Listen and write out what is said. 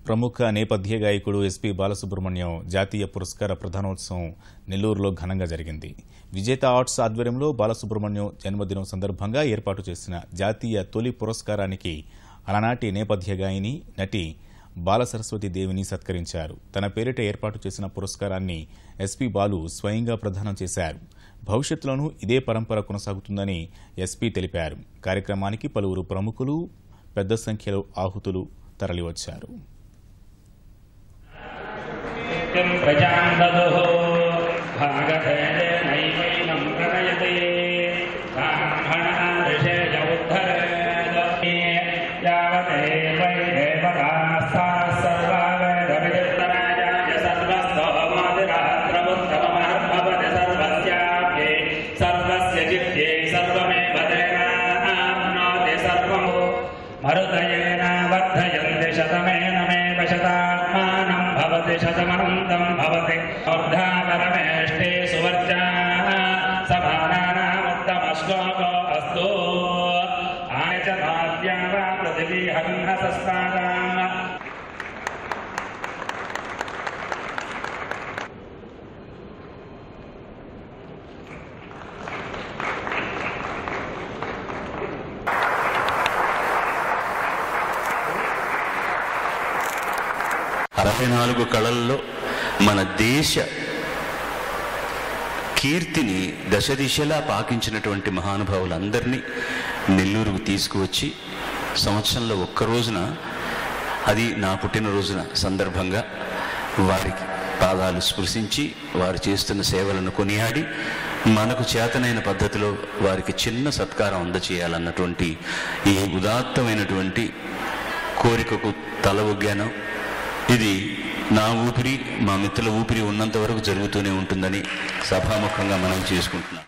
ప్రముఖ నేపథ్య గాయకుడు ఎస్పీ బాలసుబ్రహ్మణ్యం జాతీయ పురస్కార ప్రధానోత్సవం నెల్లూరులో ఘనంగా జరిగింది. విజేత ఆర్ట్స్ ఆధ్వర్యంలో బాలసుబ్రహ్మణ్యం జన్మదినం సందర్భంగా ఏర్పాటు చేసిన జాతీయ తొలి పురస్కారానికి అలనాటి నేపథ్య గాయని నటి బాలసరస్వతి దేవిని సత్కరించారు. తన పేరిట ఏర్పాటు చేసిన పురస్కారాన్ని ఎస్పీ బాలు స్వయంగా ప్రదానం చేశారు. భవిష్యత్తులోనూ ఇదే పరంపర కొనసాగుతుందని ఎస్పీ తెలిపారు. కార్యక్రమానికి పలువురు ప్రముఖులు పెద్ద సంఖ్యలో ఆహుతులు తరలివచ్చారు. शतमनन्तं भवति अर्धापरमेष्टे सुवर्चाः समानानामुत्तमश्लोको अस्तु आयचनाद्या वा पृथिवी हन्नतस्तादाम् నాలుగు కళల్లో మన దేశ కీర్తిని దశ దిశలా పాకించినటువంటి మహానుభావులందరినీ నెల్లూరుకు తీసుకువచ్చి సంవత్సరంలో ఒక్క రోజున, అది నా పుట్టినరోజున సందర్భంగా వారికి పాదాలు స్పృశించి వారు చేస్తున్న సేవలను కొనియాడి మనకు చేతనైన పద్ధతిలో వారికి చిన్న సత్కారం అందచేయాలన్నటువంటి ఈ ఉదాత్తమైనటువంటి కోరికకు తల ఒగ్గాను. ఇది నా ఊపిరి, మా మిత్రుల ఊపిరి ఉన్నంత వరకు జరుగుతూనే ఉంటుందని సభాముఖంగా మనం చేసుకుంటున్నాం.